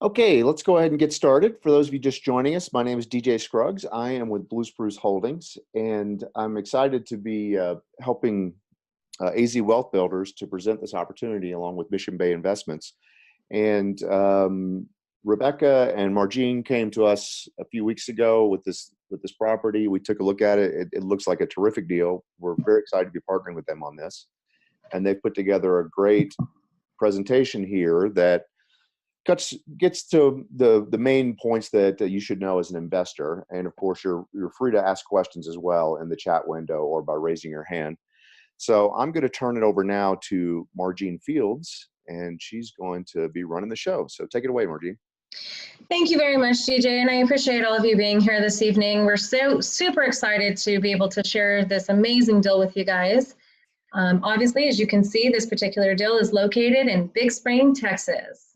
Okay, let's go ahead and get started. For those of you just joining us, my name is DJ Scruggs. I am with Blue Spruce Holdings, and I'm excited to be helping AZ Wealth Builders to present this opportunity along with Mission Bay Investments. And Rebecca and Margine came to us a few weeks ago with this property. We took a look at it. It looks like a terrific deal. We're very excited to be partnering with them on this, and they've put together a great presentation here that gets to the main points that you should know as an investor. And of course, you're free to ask questions as well in the chat window or by raising your hand. So I'm going to turn it over now to Margine Fields, and she's going to be running the show. So take it away, Margine. Thank you very much, DJ, and I appreciate all of you being here this evening. We're so super excited to be able to share this amazing deal with you guys. Obviously, as you can see, this particular deal is located in Big Spring, Texas.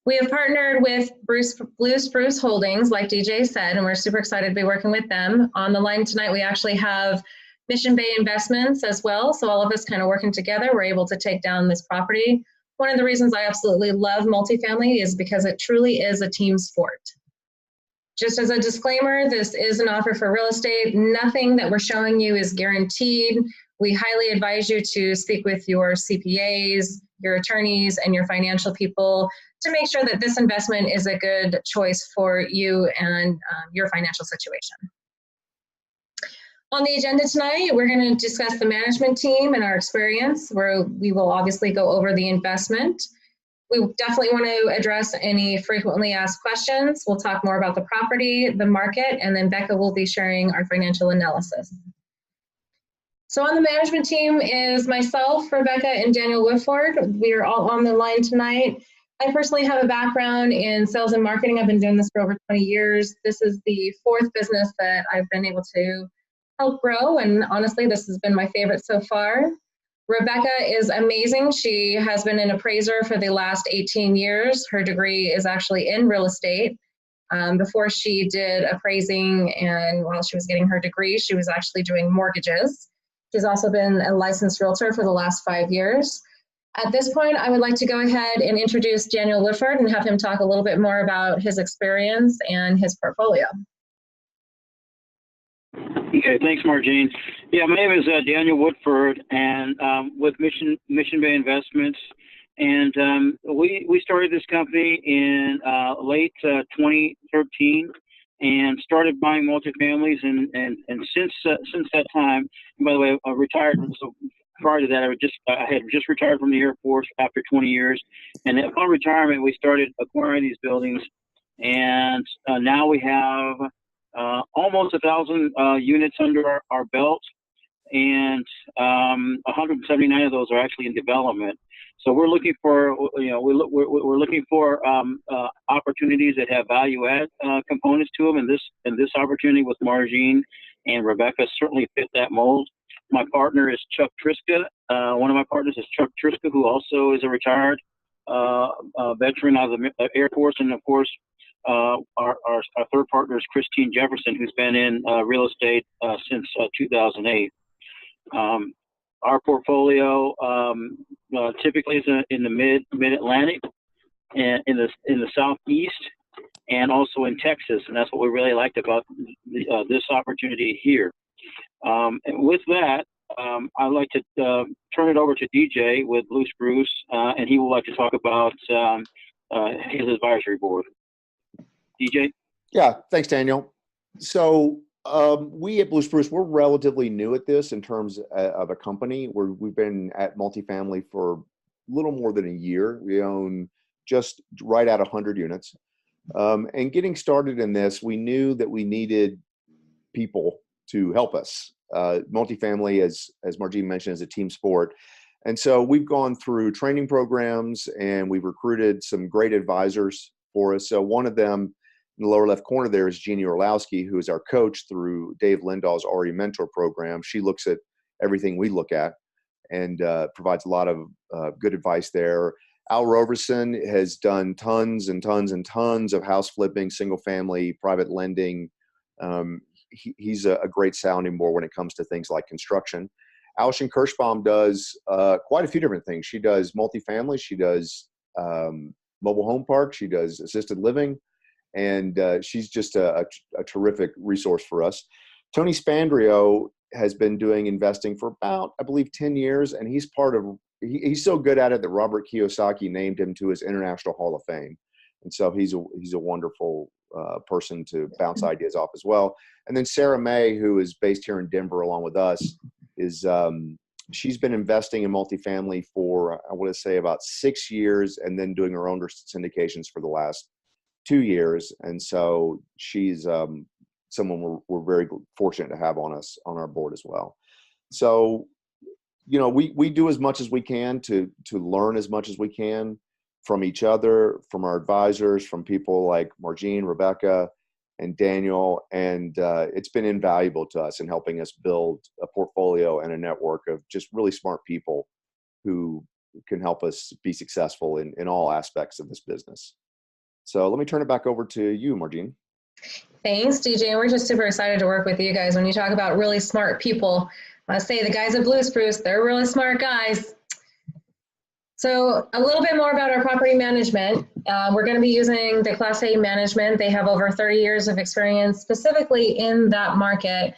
We have partnered with Blue Spruce Holdings, like DJ said, and we're super excited to be working with them. On the line tonight, we actually have Mission Bay Investments as well. So all of us kind of working together, we're able to take down this property. One of the reasons I absolutely love multifamily is because it truly is a team sport. Just as a disclaimer, this is an offer for real estate. Nothing that we're showing you is guaranteed. We highly advise you to speak with your CPAs, your attorneys, and your financial people to make sure that this investment is a good choice for you and your financial situation. On the agenda tonight, we're going to discuss the management team and our experience, where we will obviously go over the investment. We definitely want to address any frequently asked questions. We'll talk more about the property, the market, and then Becca will be sharing our financial analysis. So on the management team is myself, Rebecca, and Daniel Woodford. We are all on the line tonight. I personally have a background in sales and marketing. I've been doing this for over 20 years. This is the fourth business that I've been able to help grow, and honestly, this has been my favorite so far. Rebecca is amazing. She has been an appraiser for the last 18 years. Her degree is actually in real estate. Before she did appraising and while she was getting her degree, she was actually doing mortgages. She's also been a licensed realtor for the last 5 years. At this point, I would like to go ahead and introduce Daniel Woodford and have him talk a little bit more about his experience and his portfolio. Okay, thanks, Margine. Yeah, my name is Daniel Woodford, and with Mission Bay Investments, and we started this company in late 2013, and started buying multifamilies, and since that time, and by the way, I retired. So prior to that, I had just retired from the Air Force after 20 years, and upon retirement, we started acquiring these buildings, and now we have almost 1,000 units under our belt, and 179 of those are actually in development. So we're looking for, we're looking for opportunities that have value add components to them, and this opportunity with Margine and Rebecca certainly fit that mold. My partner is Chuck Triska. One of my partners is Chuck Triska, who also is a retired veteran out of the Air Force, and of course, our third partner is Christine Jefferson, who's been in real estate since 2008. Our portfolio typically is in the mid-Atlantic, and in the Southeast, and also in Texas, and that's what we really liked about this opportunity here. And with that, I'd like to turn it over to DJ with Blue Spruce, and he would like to talk about his advisory board. DJ? Yeah, thanks, Daniel. So we at Blue Spruce, we're relatively new at this in terms of a company. We've been at multifamily for a little more than a year. We own just right at 100 units. And getting started in this, we knew that we needed people to help us. Multifamily, as Margine mentioned, is a team sport. And so we've gone through training programs, and we've recruited some great advisors for us. So one of them in the lower left corner there is Jeannie Orlowski, who is our coach through Dave Lindahl's RE Mentor program. She looks at everything we look at and provides a lot of good advice there. Al Roberson has done tons and tons and tons of house flipping, single family, private lending. He's a great sounding board when it comes to things like construction. Alison Kirschbaum does quite a few different things. She does multifamily. She does mobile home park. She does assisted living, and she's just a terrific resource for us. Tony Spandrio has been doing investing for about, I believe, 10 years, and he's he's so good at it that Robert Kiyosaki named him to his International Hall of Fame. And so he's a wonderful person to bounce ideas off as well. And then Sarah May, who is based here in Denver along with us, is she's been investing in multifamily for, I want to say, about 6 years, and then doing her own syndications for the last 2 years. And so she's someone we're very fortunate to have on our board as well. So, you know, we do as much as we can to learn as much as we can from each other, from our advisors, from people like Margene, Rebecca, and Daniel. And it's been invaluable to us in helping us build a portfolio and a network of just really smart people who can help us be successful in all aspects of this business. So let me turn it back over to you, Margene. Thanks, DJ. We're just super excited to work with you guys. When you talk about really smart people, I say the guys at Blue Spruce, they're really smart guys. So a little bit more about our property management. We're going to be using the Class A management. They have over 30 years of experience specifically in that market.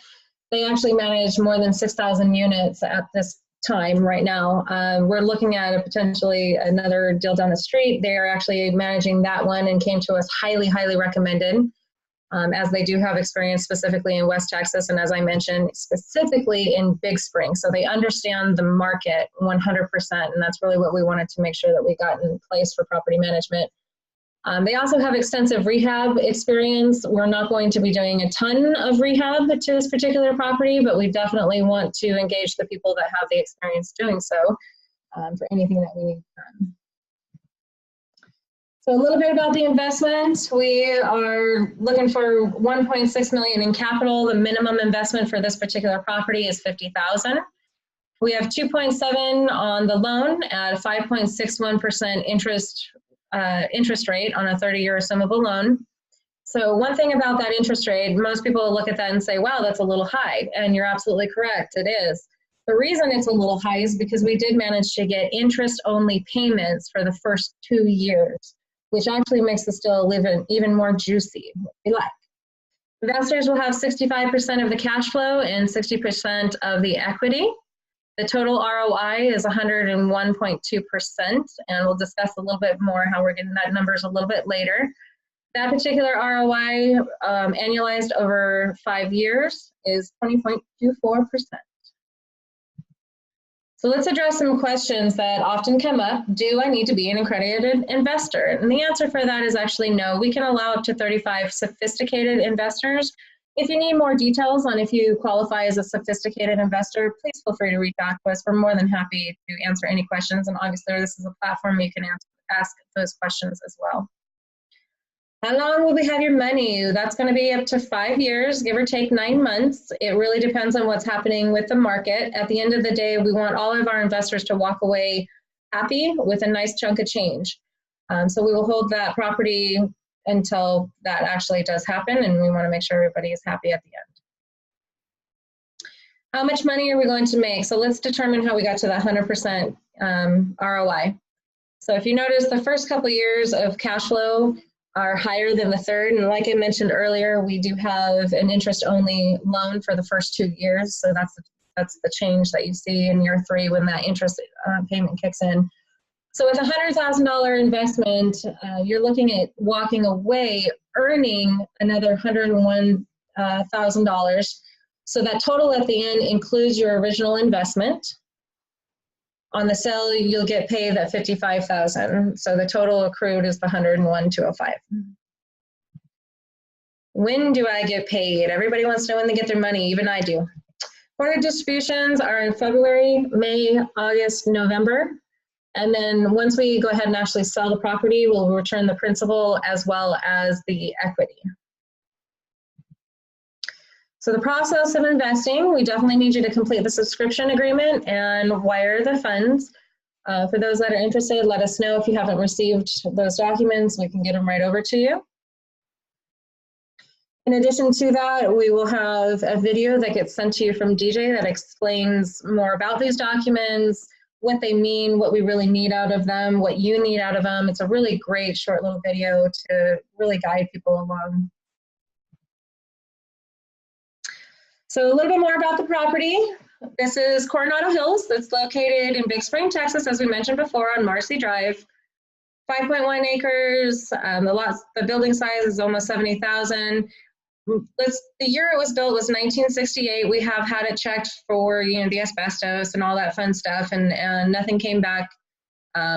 They actually manage more than 6,000 units at this time right now. We're looking at potentially another deal down the street. They are actually managing that one and came to us highly, highly recommended, as they do have experience specifically in West Texas, and as I mentioned, specifically in Big Spring. So they understand the market 100%, and that's really what we wanted to make sure that we got in place for property management. They also have extensive rehab experience. We're not going to be doing a ton of rehab to this particular property, but we definitely want to engage the people that have the experience doing so for anything that we need done. So a little bit about the investment. We are looking for $1.6 million in capital. The minimum investment for this particular property is $50,000. We have 2.7 on the loan at a 5.61% interest rate on a 30-year assumable loan. So one thing about that interest rate, most people look at that and say, wow, that's a little high. And you're absolutely correct, it is. The reason it's a little high is because we did manage to get interest-only payments for the first 2 years, which actually makes the deal even more juicy, what we like. Investors will have 65% of the cash flow and 60% of the equity. The total ROI is 101.2%, and we'll discuss a little bit more how we're getting that numbers a little bit later. That particular ROI annualized over 5 years is 20.24%. So let's address some questions that often come up. Do I need to be an accredited investor? And the answer for that is actually no. We can allow up to 35 sophisticated investors. If you need more details on if you qualify as a sophisticated investor, please feel free to reach out to us. We're more than happy to answer any questions. And obviously, this is a platform you can ask those questions as well. How long will we have your money? That's going to be up to 5 years, give or take 9 months. It really depends on what's happening with the market. At the end of the day, we want all of our investors to walk away happy with a nice chunk of change. So we will hold that property until that actually does happen, and we want to make sure everybody is happy at the end. How much money are we going to make? So let's determine how we got to that 100% ROI. So if you notice, the first couple years of cash flow are higher than the third. And like I mentioned earlier, we do have an interest-only loan for the first 2 years. So that's the change that you see in year 3 when that interest payment kicks in. So with a $100,000 investment, you're looking at walking away earning another $101,000. So that total at the end includes your original investment. On the sale, you'll get paid that $55,000. So the total accrued is the $101,205. When do I get paid? Everybody wants to know when they get their money, even I do. Quarter distributions are in February, May, August, November. And then once we go ahead and actually sell the property, we'll return the principal as well as the equity. So the process of investing, we definitely need you to complete the subscription agreement and wire the funds. For those that are interested, let us know if you haven't received those documents. We can get them right over to you. In addition to that, we will have a video that gets sent to you from DJ that explains more about these documents, what they mean, what we really need out of them, what you need out of them. It's a really great short little video to really guide people along. So a little bit more about the property. This is Coronado Hills. That's located in Big Spring, Texas, as we mentioned before, on Marcy Drive. 5.1 acres. The building size is almost 70,000. The year it was built was 1968. We have had it checked for, you know, the asbestos and all that fun stuff, and nothing came back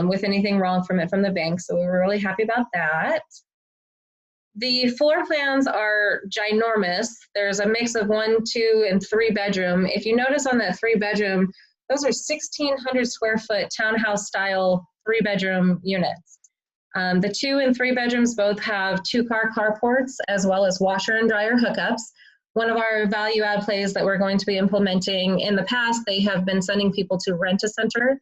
with anything wrong from the bank. So we were really happy about that. The floor plans are ginormous. There's a mix of 1, 2, and 3 bedroom. If you notice on that 3 bedroom, those are 1,600 square foot townhouse style 3 bedroom units. The 2 and 3 bedrooms both have 2-car carports as well as washer and dryer hookups. One of our value add plays that we're going to be implementing, in the past, they have been sending people to Rent-A-Center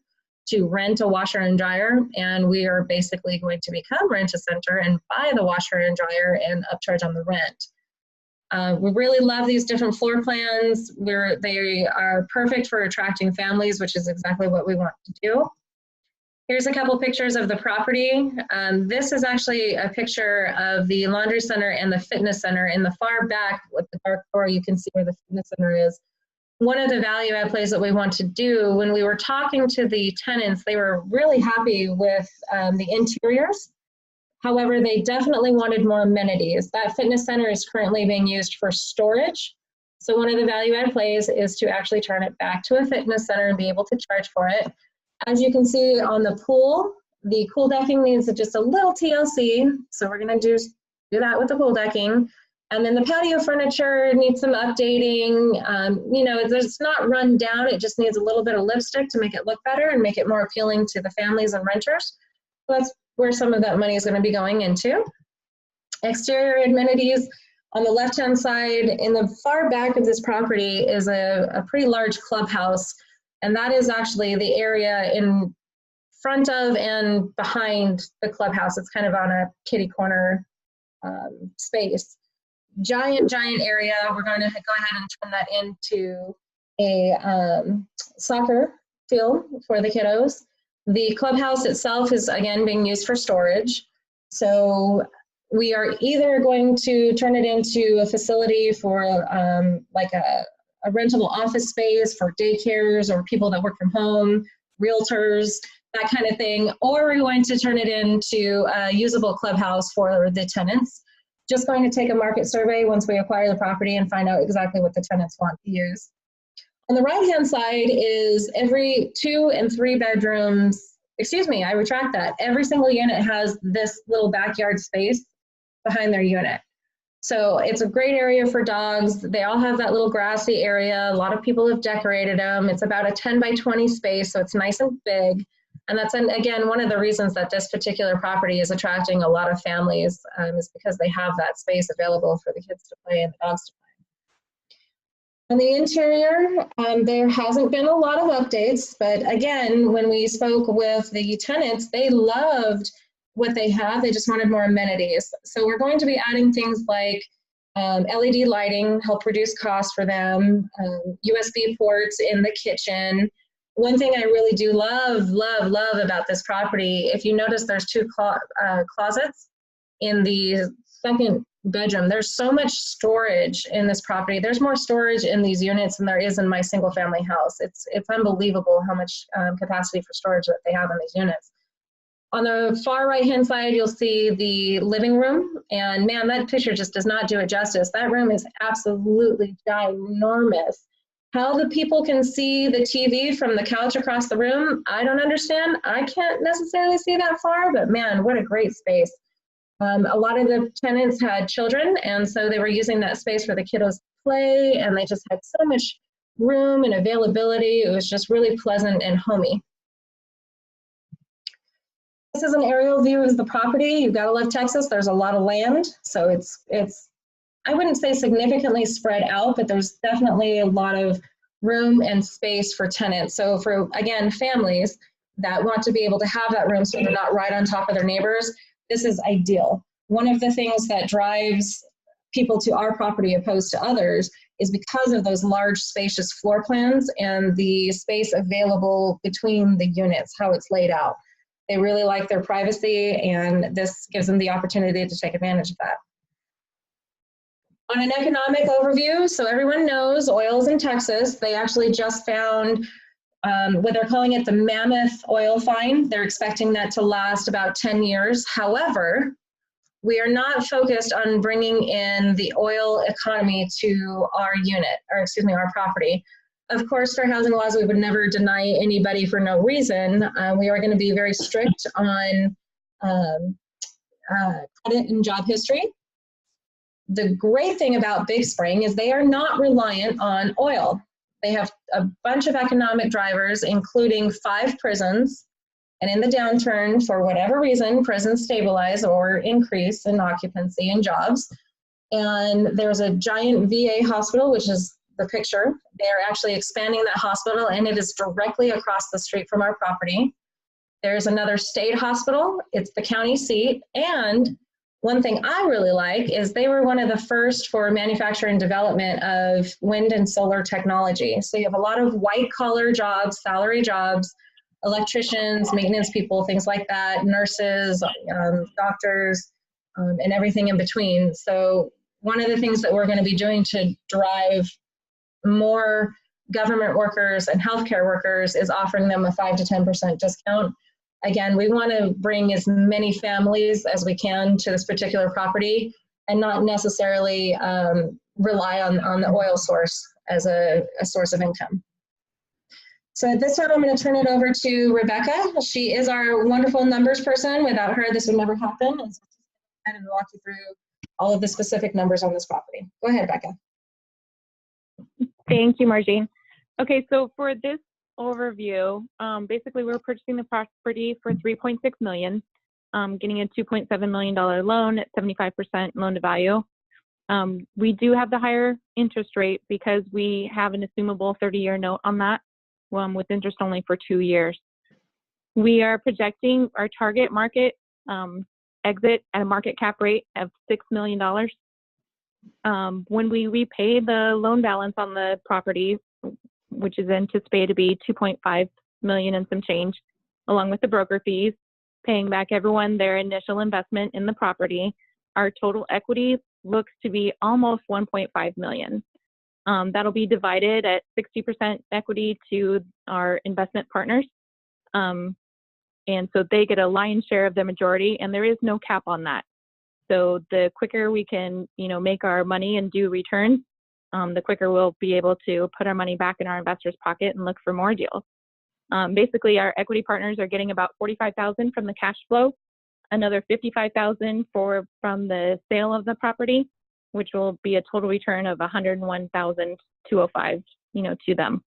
to rent a washer and dryer, and we are basically going to become Rent-A-Center and buy the washer and dryer and upcharge on the rent. We really love these different floor plans. They are perfect for attracting families, which is exactly what we want to do. Here's a couple pictures of the property. This is actually a picture of the laundry center and the fitness center. In the far back with the dark door, you can see where the fitness center is. One of the value add plays that we want to do, when we were talking to the tenants, they were really happy with the interiors. However, they definitely wanted more amenities. That fitness center is currently being used for storage. So one of the value add plays is to actually turn it back to a fitness center and be able to charge for it. As you can see on the pool, the pool decking needs just a little TLC. So we're gonna do that with the pool decking. And then the patio furniture needs some updating. You know, it's not run down, it just needs a little bit of lipstick to make it look better and make it more appealing to the families and renters. So that's where some of that money is gonna be going into. Exterior amenities, on the left-hand side, in the far back of this property is a pretty large clubhouse. And that is actually the area in front of and behind the clubhouse. It's kind of on a kitty corner space. Giant area. We're going to go ahead and turn that into a soccer field for the kiddos. The clubhouse itself is, again, being used for storage. So we are either going to turn it into a facility for like a rentable office space for daycares or people that work from home, realtors, that kind of thing, or we're going to turn it into a usable clubhouse for the tenants. Just going to take a market survey once we acquire the property and find out exactly what the tenants want to use. On the right-hand side is every 2 and 3 bedrooms, excuse me, I retract that. Every single unit has this little backyard space behind their unit. So it's a great area for dogs. They all have that little grassy area. A lot of people have decorated them. It's about a 10 by 20 space, so it's nice and big. And that's, again, one of the reasons that this particular property is attracting a lot of families is because they have that space available for the kids to play and the dogs to play. On the interior, there hasn't been a lot of updates, but again, when we spoke with the tenants, they loved what they have. They just wanted more amenities. So we're going to be adding things like LED lighting, help reduce costs for them, USB ports in the kitchen. One thing I really do love about this property, if you notice there's 2 closets in the 2nd bedroom. There's so much storage in this property. There's more storage in these units than there is in my single family house. It's unbelievable how much capacity for storage that they have in these units. On the far right-hand side, you'll see the living room, and man, that picture just does not do it justice. That room is absolutely ginormous. How the people can see the TV from the couch across the room, I don't understand. I can't necessarily see that far, but man, what a great space. A lot of the tenants had children, and so they were using that space for the kiddos to play, and they just had so much room and availability. It was just really pleasant and homey. This is an aerial view of the property. You've got to love Texas. There's a lot of land, so it's I wouldn't say significantly spread out, but there's definitely a lot of room and space for tenants. So for, again, families that want to be able to have that room so they're not right on top of their neighbors, this is ideal. One of the things that drives people to our property opposed to others is because of those large spacious floor plans and the space available between the units, how it's laid out. They really like their privacy, and this gives them the opportunity to take advantage of that. On an economic overview, so everyone knows oils in Texas, they actually just found what they're calling it the Mammoth oil find. They're expecting that to last about 10 years. However, we are not focused on bringing in the oil economy to our unit, or excuse me, our property. Of course, fair housing laws, we would never deny anybody for no reason. We are going to be very strict on credit and job history. The great thing about Big Spring is they are not reliant on oil. They have a bunch of economic drivers, including 5 prisons. And in the downturn, for whatever reason, prisons stabilize or increase in occupancy and jobs. And there's a giant VA hospital, which is the picture. They're actually expanding that hospital, and it is directly across the street from our property. There's another state hospital. It's the county seat. And one thing I really like is they were one of the first for manufacture and development of wind and solar technology. So you have a lot of white collar jobs, salary jobs, electricians, maintenance people, things like that, nurses, doctors, and everything in between. So one of the things that we're going to be doing to drive more government workers and healthcare workers is offering them a 5 to 10% discount. Again, we want to bring as many families as we can to this particular property and not necessarily rely on the oil source as a source of income. So at this time, I'm going to turn it over to Rebecca. She is our wonderful numbers person. Without her, this would never happen. And so she's going to walk you through all of the specific numbers on this property. Go ahead, Rebecca. Thank you, Margene. Okay, so for this overview, basically we're purchasing the property for $3.6 million, getting a $2.7 million loan at 75% loan to value. We do have the higher interest rate because we have an assumable 30-year note on that, with interest only for 2 years. We are projecting our target market exit at a market cap rate of $6 million. When we repay the loan balance on the property, which is anticipated to be $2.5 million and some change, along with the broker fees, paying back everyone their initial investment in the property, our total equity looks to be almost $1.5 million. That'll be divided at 60% equity to our investment partners. And so they get a lion's share of the majority, and there is no cap on that. So the quicker we can, make our money and do returns, the quicker we'll be able to put our money back in our investors' pocket and look for more deals. Basically, our equity partners are getting about $45,000 from the cash flow, another $55,000 from the sale of the property, which will be a total return of $101,205, to them.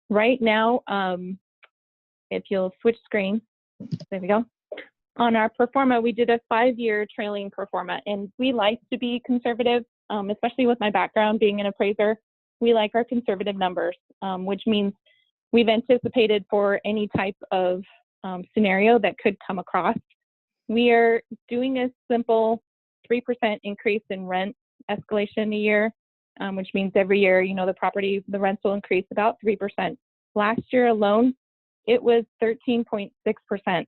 Right now, if you'll switch screens, there we go. On our pro forma, we did a 5-year trailing pro forma, and we like to be conservative, especially with my background being an appraiser. We like our conservative numbers, which means we've anticipated for any type of scenario that could come across. We are doing a simple 3% increase in rent escalation a year, which means every year, the rents will increase about 3%. Last year alone, it was 13.6%.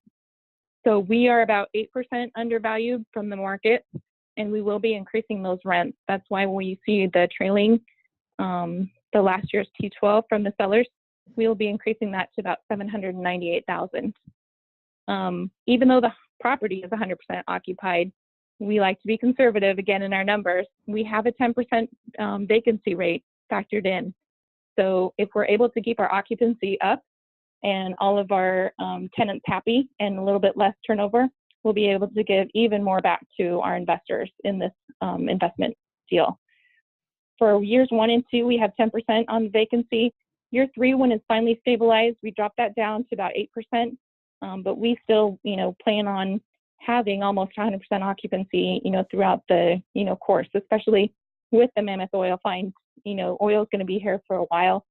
So we are about 8% undervalued from the market, and we will be increasing those rents. That's why when you see the trailing, the last year's T12 from the sellers, we will be increasing that to about $798,000. Even though the property is 100% occupied, we like to be conservative again in our numbers. We have a 10% vacancy rate factored in. So if we're able to keep our occupancy up and all of our tenants happy and a little bit less turnover, we'll be able to give even more back to our investors in this investment deal. For years 1 and 2, we have 10% on the vacancy. Year 3, when it's finally stabilized, we drop that down to about 8%. But we still, plan on having almost 100% occupancy, throughout the, course, especially with the Mammoth oil find. Oil is going to be here for a while,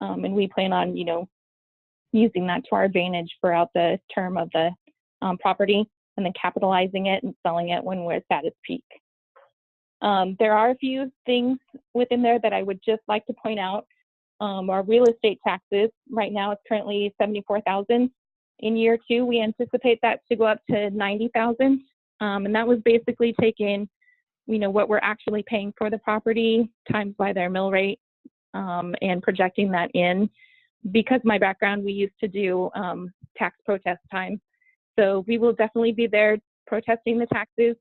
and we plan on, using that to our advantage throughout the term of the property, and then capitalizing it and selling it when we're at its peak. There are a few things within there that I would just like to point out. Our real estate taxes, right now it's currently $74,000. In year 2, we anticipate that to go up to $90,000. And that was basically taking, what we're actually paying for the property times by their mill rate, and projecting that in. Because my background, we used to do tax protest time. So we will definitely be there protesting the taxes,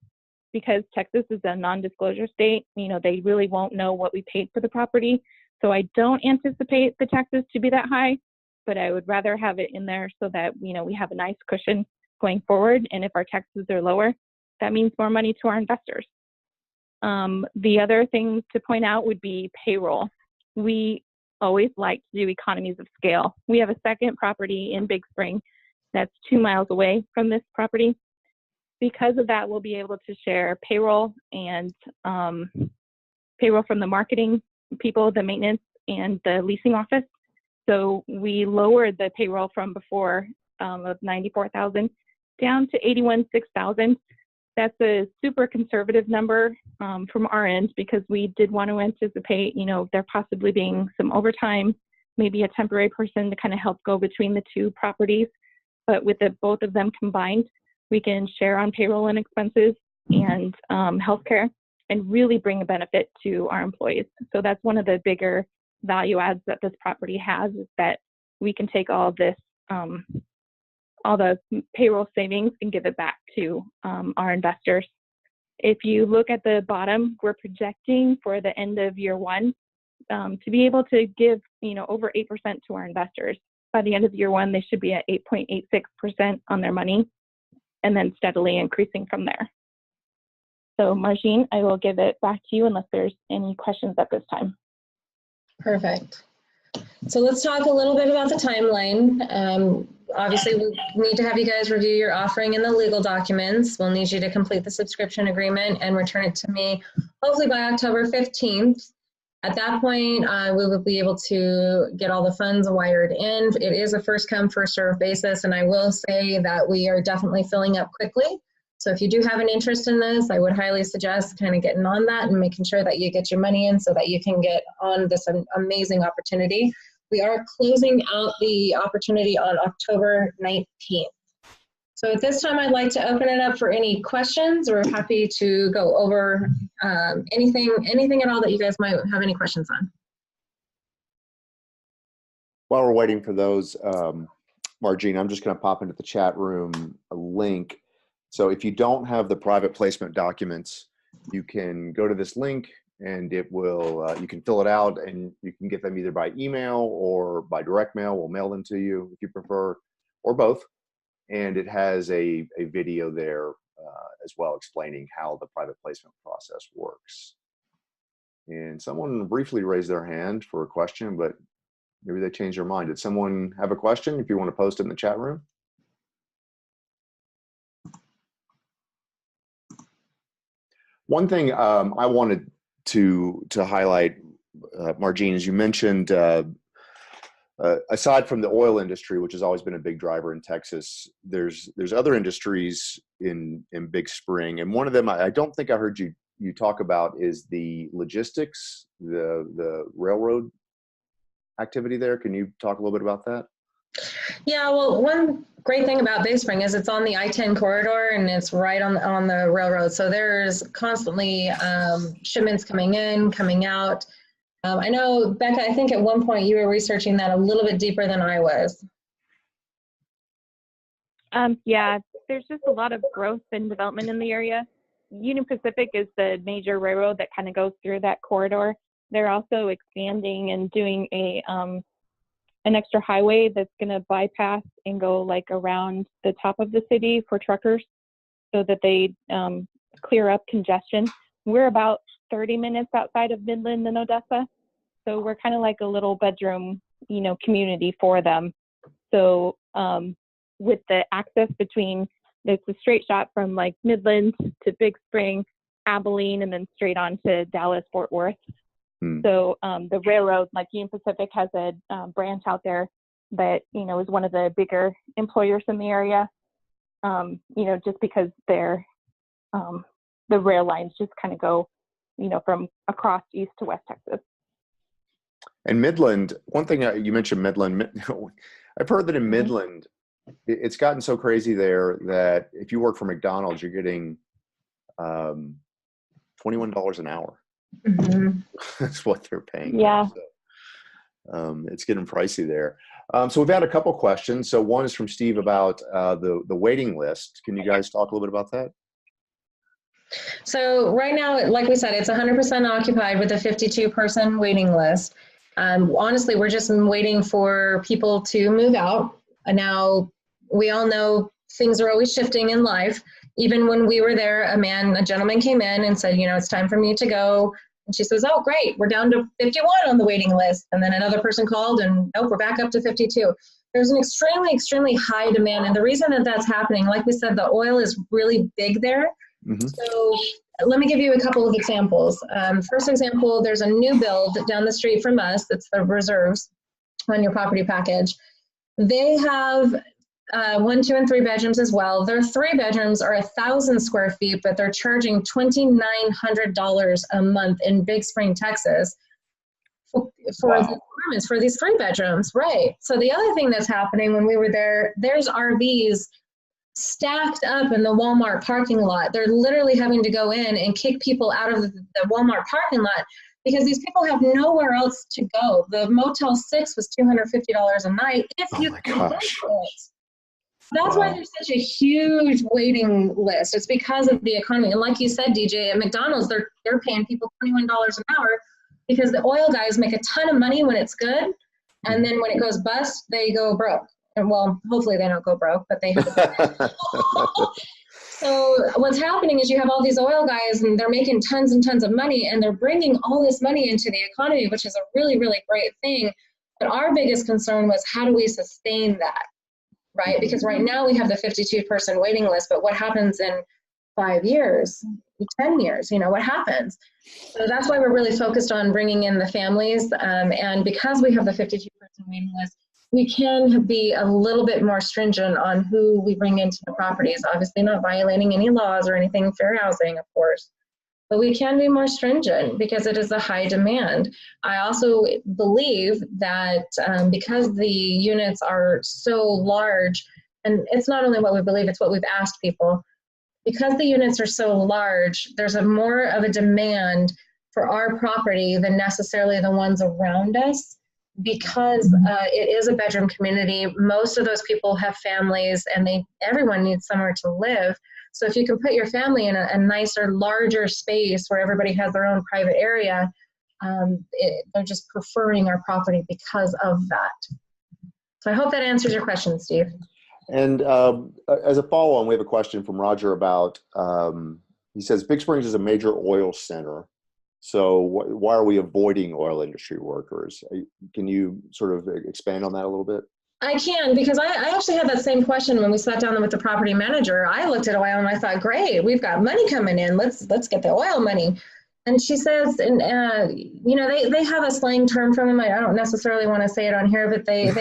because Texas is a non-disclosure state. They really won't know what we paid for the property. So I don't anticipate the taxes to be that high, but I would rather have it in there so that, we have a nice cushion going forward. And if our taxes are lower, that means more money to our investors. The other thing to point out would be payroll. We always like to do economies of scale. We have a second property in Big Spring that's 2 miles away from this property. Because of that, we'll be able to share payroll and payroll from the marketing people, the maintenance, and the leasing office. So we lowered the payroll from before of $94,000 down to $81,600. That's a super conservative number from our end, because we did want to anticipate, there possibly being some overtime, maybe a temporary person to kind of help go between the 2 properties. But with both of them combined, we can share on payroll and expenses and healthcare, and really bring a benefit to our employees. So that's one of the bigger value adds that this property has, is that we can take all this, all the payroll savings, and give it back to our investors. If you look at the bottom, we're projecting for the end of year 1 to be able to give, over 8% to our investors. By the end of year 1, they should be at 8.86% on their money, and then steadily increasing from there. So Margine, I will give it back to you unless there's any questions at this time. Perfect. So let's talk a little bit about the timeline. Obviously, we need to have you guys review your offering and the legal documents. We'll need you to complete the subscription agreement and return it to me, hopefully by October 15th. At that point, we will be able to get all the funds wired in. It is a first come, first served basis, and I will say that we are definitely filling up quickly. So if you do have an interest in this, I would highly suggest kind of getting on that and making sure that you get your money in so that you can get on this amazing opportunity. We are closing out the opportunity on October 19th. So at this time, I'd like to open it up for any questions. We're happy to go over anything at all that you guys might have any questions on. While we're waiting for those, Margine, I'm just going to pop into the chat room a link. So if you don't have the private placement documents, you can go to this link, and it will, you can fill it out, and you can get them either by email or by direct mail. We'll mail them to you if you prefer, or both. And it has a video there as well, explaining how the private placement process works. And someone briefly raised their hand for a question, but maybe they changed their mind. Did someone have a question? If you want to post it in the chat room. One thing I wanted to highlight, Margine, as you mentioned, aside from the oil industry, which has always been a big driver in Texas, there's other industries in Big Spring, and one of them I don't think I heard you talk about is the logistics, the railroad activity there. Can you talk a little bit about that? Yeah, well, one great thing about Big Spring is it's on the I-10 corridor, and it's right on the railroad. So there's constantly shipments coming in, coming out. I know, Becca, I think at one point you were researching that a little bit deeper than I was. Yeah, there's just a lot of growth and development in the area. Union Pacific is the major railroad that kind of goes through that corridor. They're also expanding and doing an extra highway that's going to bypass and go like around the top of the city for truckers, so that they clear up congestion. We're about 30 minutes outside of Midland and Odessa, so we're kind of like a little bedroom, community for them. So with the access between, there's a straight shot from like Midland to Big Spring, Abilene, and then straight on to Dallas, Fort Worth. So the railroad, like Union Pacific, has a branch out there that, is one of the bigger employers in the area, just because they're, the rail lines just kind of go, from across East to West Texas. And Midland, one thing you mentioned Midland, I've heard that in Midland, it's gotten so crazy there that if you work for McDonald's, you're getting $21 an hour. Mm-hmm. That's what they're paying. Yeah. So, it's getting pricey there. So we've had a couple questions. So one is from Steve about the waiting list. Can you guys talk a little bit about that? So right now, like we said, it's 100% occupied with a 52-person waiting list. Honestly, we're just waiting for people to move out. Now, we all know things are always shifting in life. Even when we were there, a gentleman came in and said, it's time for me to go. And she says, oh, great, we're down to 51 on the waiting list. And then another person called and, nope, we're back up to 52. There's an extremely, extremely high demand. And the reason that that's happening, like we said, the oil is really big there. Mm-hmm. So let me give you a couple of examples. First example, there's a new build down the street from us. It's the reserves on your property package. They have 1, 2, and 3 bedrooms as well. Their 3 bedrooms are 1,000 square feet, but they're charging $2,900 a month in Big Spring, Texas for Wow. the apartments, for these 3 bedrooms, right? So the other thing that's happening when we were there, there's RVs stacked up in the Walmart parking lot. They're literally having to go in and kick people out of the Walmart parking lot because these people have nowhere else to go. The Motel 6 was $250 a night if Oh you my can go gosh. to it. That's why Wow. there's such a huge waiting list. It's because of the economy. And like you said, DJ, at McDonald's, they're paying people $21 an hour because the oil guys make a ton of money when it's good. And then when it goes bust, they go broke. And well, hopefully they don't go broke, but they have. So what's happening is you have all these oil guys and they're making tons and tons of money and they're bringing all this money into the economy, which is a really, really great thing. But our biggest concern was how do we sustain that, right? Because right now we have the 52-person waiting list, but what happens in 5 years, 10 years, what happens? So that's why we're really focused on bringing in the families. And because we have the 52-person waiting list, we can be a little bit more stringent on who we bring into the properties, obviously not violating any laws or anything, fair housing, of course. But we can be more stringent because it is a high demand. I also believe that because the units are so large, and it's not only what we believe, it's what we've asked people, because the units are so large, there's more of a demand for our property than necessarily the ones around us. Because it is a bedroom community, most of those people have families and everyone needs somewhere to live. So if you can put your family in a nicer, larger space where everybody has their own private area, they're just preferring our property because of that. So I hope that answers your question, Steve. And as a follow-on, we have a question from Roger about, he says, Big Springs is a major oil center. So why are we avoiding oil industry workers? Can you sort of expand on that a little bit? I can, because I actually had that same question when we sat down with the property manager. I looked at oil and I thought, great, we've got money coming in. Let's get the oil money. And she says, and they have a slang term from them. I don't necessarily want to say it on here, but they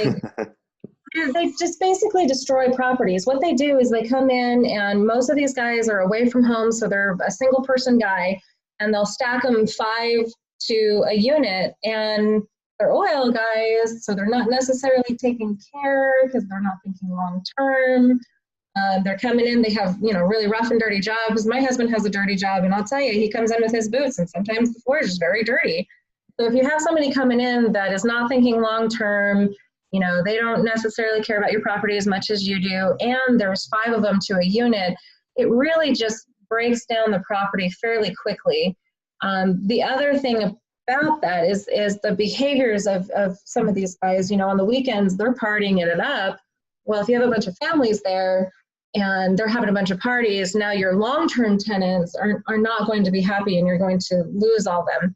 just basically destroy properties. What they do is they come in, and most of these guys are away from home, so they're a single person guy. And they'll stack them 5 to a unit, and they're oil guys, so they're not necessarily taking care because they're not thinking long term. They're coming in, they have really rough and dirty jobs. My husband has a dirty job, and I'll tell you, he comes in with his boots, and sometimes the floor is just very dirty. So if you have somebody coming in that is not thinking long term, they don't necessarily care about your property as much as you do, and there's 5 of them to a unit, it really just breaks down the property fairly quickly. The other thing about that is the behaviors of some of these guys. On the weekends, they're partying it up. Well, if you have a bunch of families there and they're having a bunch of parties, now your long-term tenants are not going to be happy and you're going to lose all them.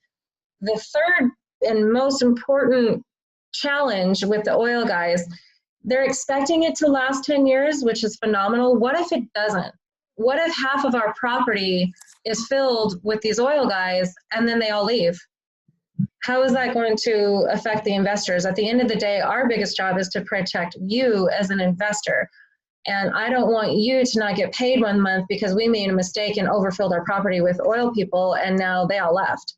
The third and most important challenge with the oil guys, they're expecting it to last 10 years, which is phenomenal. What if it doesn't? What if half of our property is filled with these oil guys and then they all leave? How is that going to affect the investors? At the end of the day, our biggest job is to protect you as an investor. And I don't want you to not get paid one month because we made a mistake and overfilled our property with oil people and now they all left.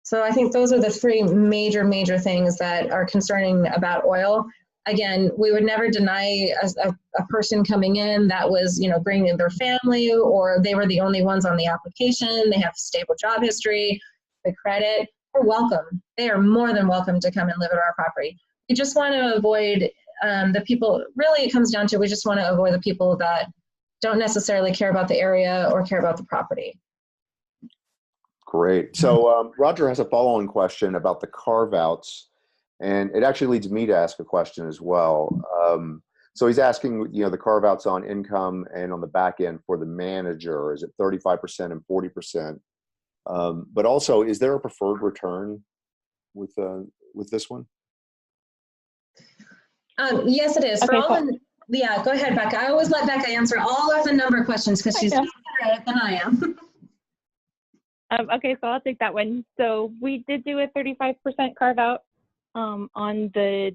So I think those are the three major things that are concerning about oil. Again, we would never deny a person coming in that was, bringing their family, or they were the only ones on the application. They have stable job history, the credit. They're welcome. They are more than welcome to come and live at our property. We just want to avoid the people. Really, it comes down to we just want to avoid the people that don't necessarily care about the area or care about the property. Great. So Roger has a follow-on question about the carve-outs, and it actually leads me to ask a question as well. So he's asking, the carve-outs on income and on the back end for the manager. Is it 35% and 40%? But also, is there a preferred return with this one? Yes, it is. Okay, For all yeah, go ahead, Becca. I always let Becca answer all of the number questions because she's better at it than I am. Okay, so I'll take that one. So we did do a 35% carve out on the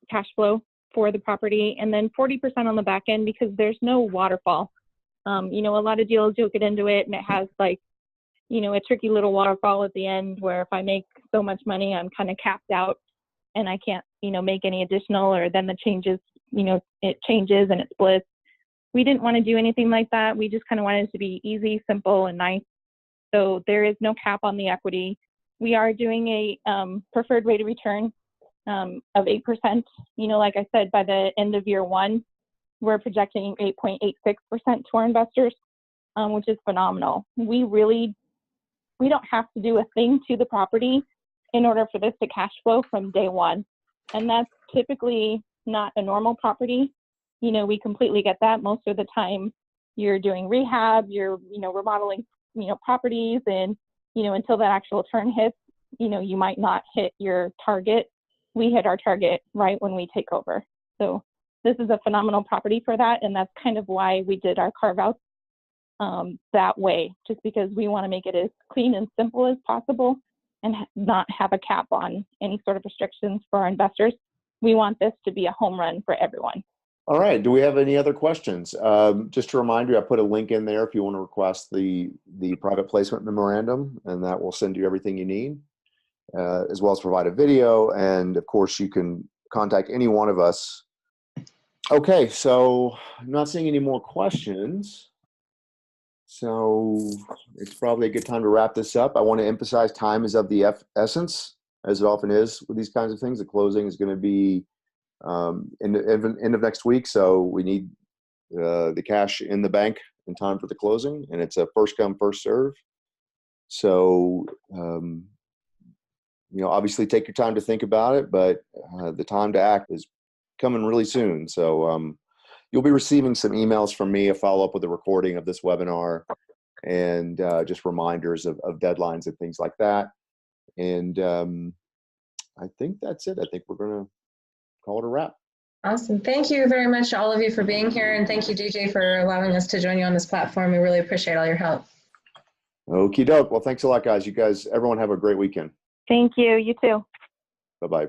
cash flow for the property, and then 40% on the back end because there's no waterfall. A lot of deals you'll get into it and it has like, a tricky little waterfall at the end where if I make so much money, I'm kind of capped out and I can't, make any additional, or then the changes, it changes and it splits. We didn't want to do anything like that. We just kind of wanted it to be easy, simple, and nice. So there is no cap on the equity. We are doing a preferred rate of return of 8%. Like I said, by the end of year one, we're projecting 8.86% to our investors, which is phenomenal. We don't have to do a thing to the property in order for this to cash flow from day one. And that's typically not a normal property. We completely get that. Most of the time you're doing rehab, you're, remodeling, properties, and, until that actual turn hits, you might not hit your target. We hit our target right when we take over. So this is a phenomenal property for that. And that's kind of why we did our carve outs that way, just because we want to make it as clean and simple as possible and not have a cap on any sort of restrictions for our investors. We want this to be a home run for everyone. All right. Do we have any other questions? Just to remind you, I put a link in there if you want to request the private placement memorandum, and that will send you everything you need, as well as provide a video. And of course, you can contact any one of us. Okay. So I'm not seeing any more questions. So it's probably a good time to wrap this up. I want to emphasize time is of the essence, as it often is with these kinds of things. The closing is going to be end of next week, so we need the cash in the bank in time for the closing, and it's a first come first serve. So obviously take your time to think about it, but the time to act is coming really soon. So you'll be receiving some emails from me, a follow-up with a recording of this webinar, and just reminders of deadlines and things like that. And I think that's it. I think we're going to call it a wrap. Awesome. Thank you very much, all of you, for being here. And thank you, DJ, for allowing us to join you on this platform. We really appreciate all your help. Okie doke. Well, thanks a lot, guys. Everyone have a great weekend. Thank you. You too. Bye-bye.